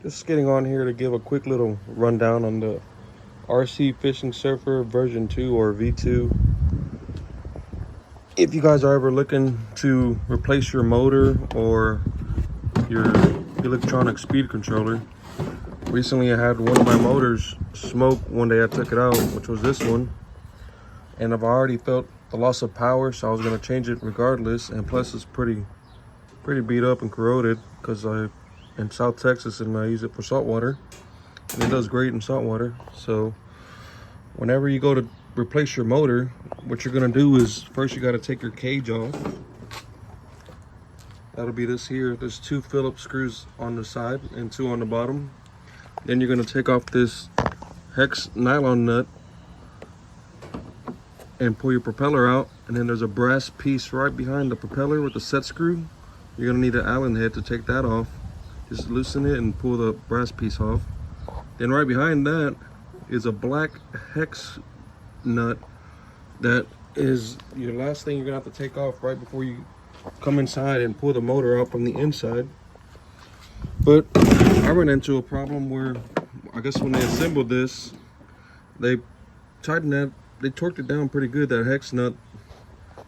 Just getting on here to give a quick little rundown on the RC Fishing Surfer version 2 or V2. If you guys are ever looking to replace your motor or your electronic speed controller, recently I had one of my motors smoke one day. I took it out, which was this one, and I've already felt the loss of power, so I was going to change it regardless. And plus it's pretty beat up and corroded because I'm in South Texas and I use it for salt water, and it does great in salt water. So whenever you go to replace your motor, what you're going to do is first you got to take your cage off. That'll be this here. There's 2 Phillips screws on the side and 2 on the bottom. Then you're going to take off this hex nylon nut and pull your propeller out, and then there's a brass piece right behind the propeller with the set screw. You're going to need an Allen head to take that off. Just loosen it and pull the brass piece off. Then right behind that is a black hex nut that is your last thing you're gonna have to take off right before you come inside and pull the motor out from the inside. But I ran into a problem where I guess when they assembled this, they tightened that, they torqued it down pretty good, that hex nut,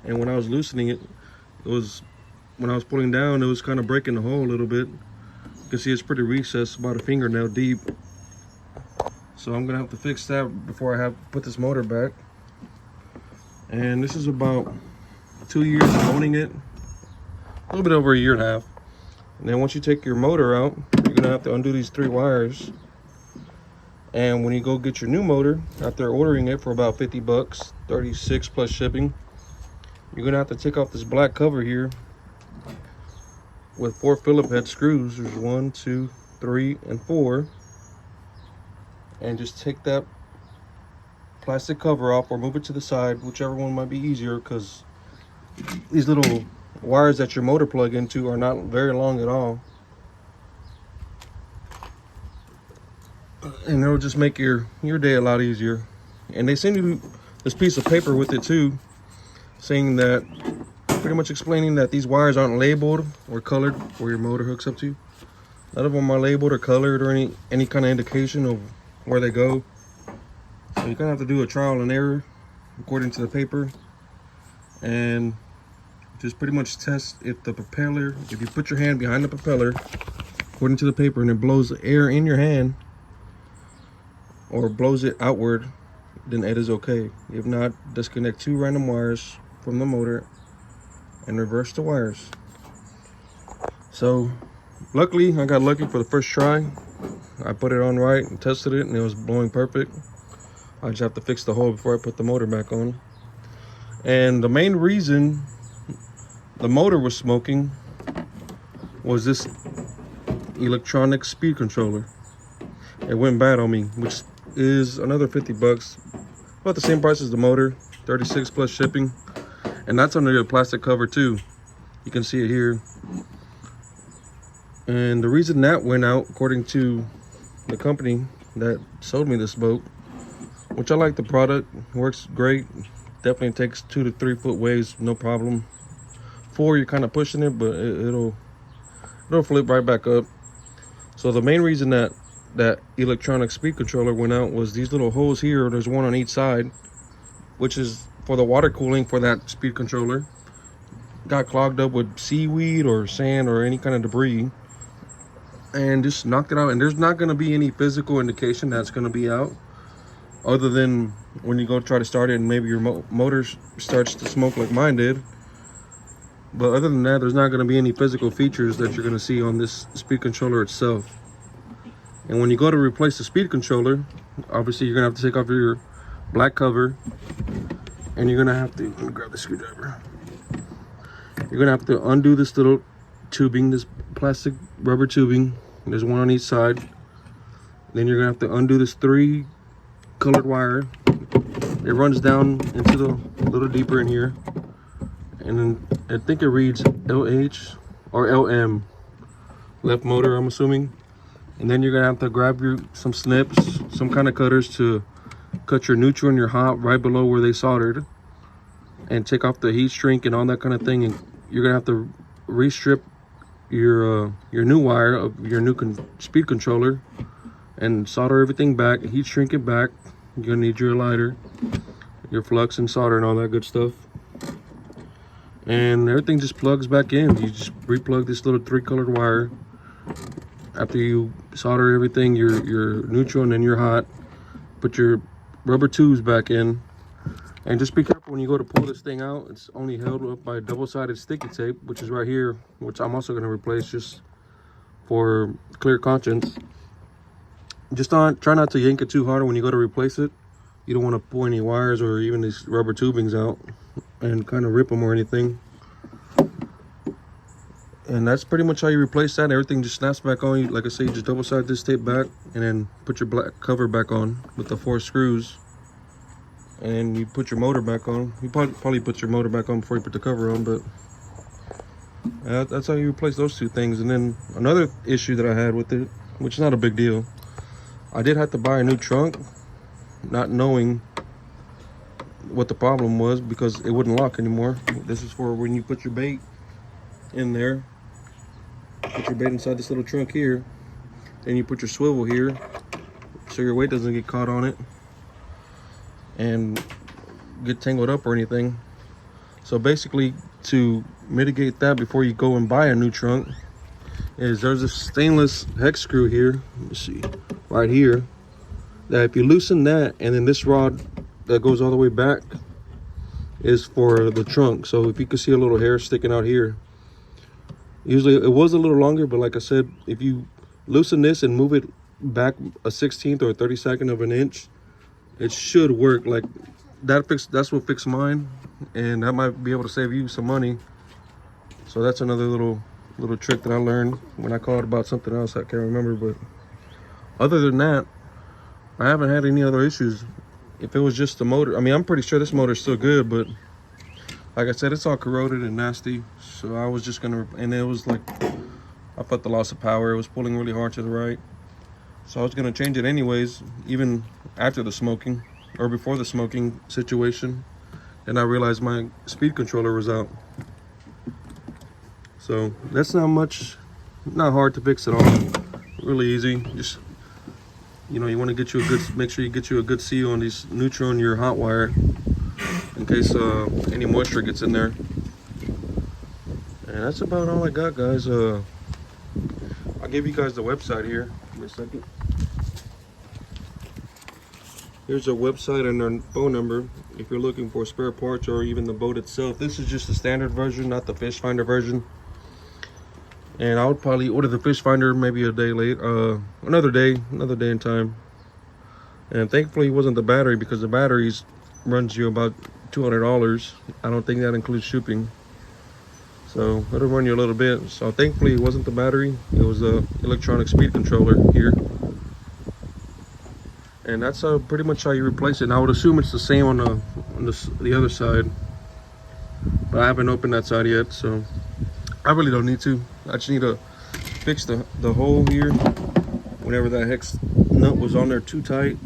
and when I was loosening it, when I was pulling down, it was kind of breaking the hole a little bit. You can see it's pretty recessed, about a fingernail deep. So I'm gonna have to fix that before I have to put this motor back. And this is about 2 years of owning it, a little bit over a year and a half. And then once you take your motor out, you're gonna have to undo these 3 wires. And when you go get your new motor, after ordering it for about 50 bucks, 36 plus shipping, you're gonna have to take off this black cover here with 4 Phillips head screws. There's 1, 2, 3, and 4. And just take that plastic cover off or move it to the side, whichever one might be easier, because these little wires that your motor plug into are not very long at all. And it'll just make your day a lot easier. And they send you this piece of paper with it too, saying that, pretty much explaining that these wires aren't labeled or colored where your motor hooks up to. None of them are labeled or colored or any kind of indication of where they go. So you're gonna have to do a trial and error according to the paper, and just pretty much test if the propeller, if you put your hand behind the propeller according to the paper and it blows the air in your hand or blows it outward, then it is okay. If not, disconnect 2 random wires from the motor and reverse the wires. So luckily I got lucky for the first try. I put it on right and tested it, and it was blowing perfect. I just have to fix the hole before I put the motor back on. And the main reason the motor was smoking was this electronic speed controller. It went bad on me, which is another 50 bucks, about the same price as the motor, 36 plus shipping. And that's under the plastic cover too. You can see it here. And the reason that went out, according to the company that sold me this boat, which I like the product, works great, definitely takes 2 to 3 foot waves, no problem. 4, you're kind of pushing it, but it'll flip right back up. So the main reason that electronic speed controller went out was these little holes here. There's one on each side, which is for the water cooling for that speed controller. Got clogged up with seaweed or sand or any kind of debris, and just knocked it out. And there's not going to be any physical indication that's going to be out, other than when you go try to start it and maybe your motor starts to smoke like mine did. But other than that, there's not going to be any physical features that you're going to see on this speed controller itself. And when you go to replace the speed controller, obviously you're going to have to take off your black cover, and you're going to have to, let me grab the screwdriver. You're going to have to undo this little tubing, this plastic rubber tubing. There's one on each side. Then you're gonna have to undo this 3 colored wire. It runs down into the a little deeper in here, and then I think it reads LH or LM, left motor, I'm assuming. And then you're gonna have to grab some snips, some kind of cutters, to cut your neutral and your hot right below where they soldered, and take off the heat shrink and all that kind of thing. And you're gonna have to restrip your new wire of your new speed controller and solder everything back, heat shrink it back. You're gonna need your lighter, your flux and solder and all that good stuff. And everything just plugs back in. You just replug this little 3-colored wire. After you solder everything, your neutral and then your hot, put your rubber tubes back in. And just be careful when you go to pull this thing out. It's only held up by double-sided sticky tape, which is right here, which I'm also going to replace just for clear conscience. Just try not to yank it too hard when you go to replace it. You don't want to pull any wires or even these rubber tubings out and kind of rip them or anything. And that's pretty much how you replace that. Everything just snaps back on. Like I say, you just double side this tape back and then put your black cover back on with the 4 screws. And you put your motor back on. You probably put your motor back on before you put the cover on, but that's how you replace those 2 things. And then another issue that I had with it, which is not a big deal, I did have to buy a new trunk, not knowing what the problem was because it wouldn't lock anymore. This is for when you put your bait in there. Put your bait inside this little trunk here. Then you put your swivel here so your weight doesn't get caught on it and get tangled up or anything. So basically, to mitigate that before you go and buy a new trunk, is there's a stainless hex screw here. Let me see, right here. That if you loosen that, and then this rod that goes all the way back is for the trunk. So if you can see a little hair sticking out here, usually it was a little longer, but like I said, if you loosen this and move it back a 1/16 or a 32nd of an inch, it should work. Like that's what fixed mine, and that might be able to save you some money. So that's another little trick that I learned when I called about something else I can't remember. But other than that, I haven't had any other issues. If it was just the motor, I mean, I'm pretty sure this motor is still good, but like I said, it's all corroded and nasty. So I was just gonna, and it was like, I felt the loss of power. It was pulling really hard to the right. So I was gonna change it anyways, even after the smoking or before the smoking situation. And I realized my speed controller was out. So that's not hard to fix at all. Really easy. Just, you know, you want to get you a good, make sure you get you a good seal on these neutral and your hot wire in case any moisture gets in there. And that's about all I got, guys. I'll give you guys the website here. Give me a second. Here's our website and our phone number if you're looking for spare parts or even the boat itself. This is just the standard version, not the fish finder version. And I would probably order the fish finder maybe a day late, another day in time. And thankfully it wasn't the battery, because the batteries runs you about $200. I don't think that includes shipping. So it'll run you a little bit. So thankfully it wasn't the battery, it was the electronic speed controller here. And that's pretty much how you replace it. And I would assume it's the same on the other side, but I haven't opened that side yet, so I really don't need to. I just need to fix the hole here whenever that hex nut was on there too tight.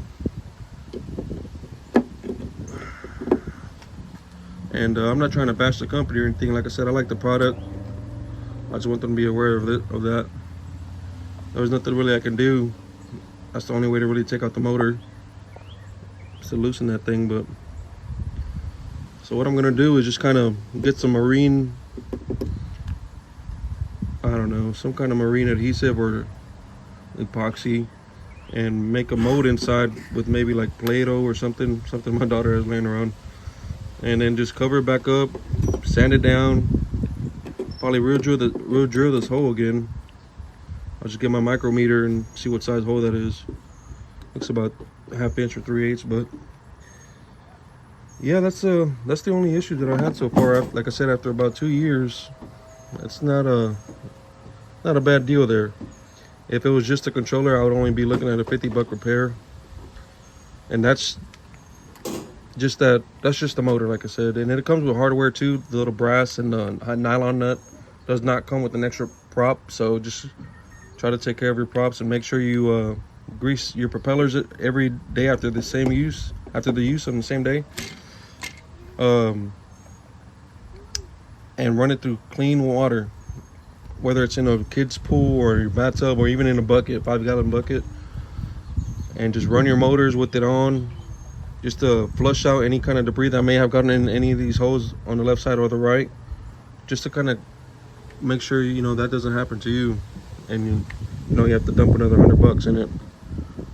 And I'm not trying to bash the company or anything. Like I said, I like the product. I just want them to be aware of that. There's nothing really I can do. That's the only way to really take out the motor, is to loosen that thing. But so what I'm gonna do is just kind of get some marine, I don't know, some kind of marine adhesive or epoxy, and make a mold inside with maybe like Play-Doh or something my daughter has laying around, and then just cover it back up, sand it down, probably real drill this hole again. I'll just get my micrometer and see what size hole that is. Looks about a 1/2 inch or 3/8, but yeah, that's the only issue that I had so far. Like I said, after about 2 years, it's not a bad deal there. If it was just a controller, I would only be looking at a $50 repair, and that's just the motor, like I said. And it comes with hardware too. The little brass and the nylon nut does not come with an extra prop, so just try to take care of your props and make sure you grease your propellers every day after the use on the same day, and run it through clean water. whether it's in a kid's pool or your bathtub or even in a bucket, 5-gallon bucket, and just run your motors with it on, just to flush out any kind of debris that may have gotten in any of these holes on the left side or the right, just to kind of make sure, you know, that doesn't happen to you, and you know you have to dump another $100 in it,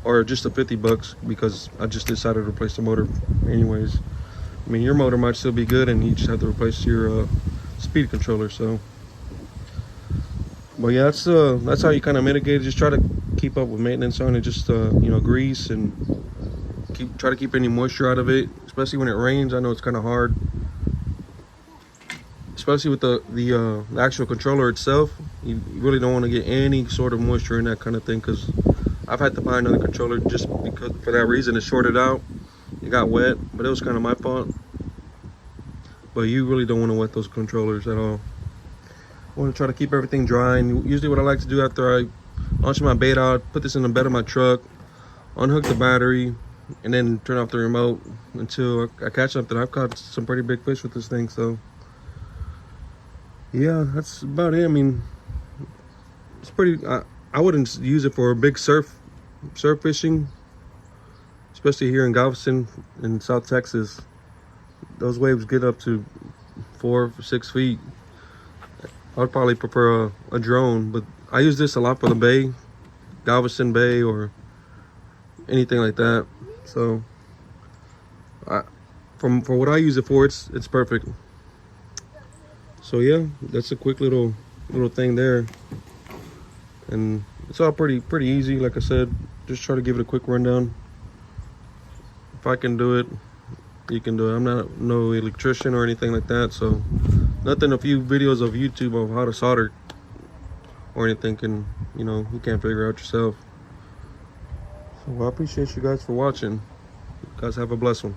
or just a $50 because I just decided to replace the motor anyways. I mean, your motor might still be good and you just have to replace your speed controller. So but yeah, that's how you kind of mitigate it. Just try to keep up with maintenance on it, just you know, grease, and try to keep any moisture out of it, especially when it rains. I know it's kind of hard, especially with the actual controller itself. You really don't want to get any sort of moisture in that kind of thing, because I've had to buy another controller just because, for that reason. It shorted out, it got wet, but it was kind of my fault. But you really don't want to wet those controllers at all. I want to try to keep everything dry, and usually what I like to do after I launch my bait out, put this in the bed of my truck, unhook the battery, and then turn off the remote until I catch something. I've caught some pretty big fish with this thing. So yeah, that's about it. I mean, it's pretty, I wouldn't use it for big surf fishing, especially here in Galveston in South Texas. Those waves get up to 4 or 6 feet. I would probably prefer a drone, but I use this a lot for the bay, Galveston Bay, or anything like that. So for what I use it for, it's perfect. So yeah, that's a quick little thing there, and it's all pretty easy. Like I said, just try to give it a quick rundown. If I can do it, you can do it. I'm not no electrician or anything like that, so nothing a few videos of YouTube of how to solder or anything can, you know, you can't figure out yourself. So I appreciate you guys for watching. You guys have a blessed one.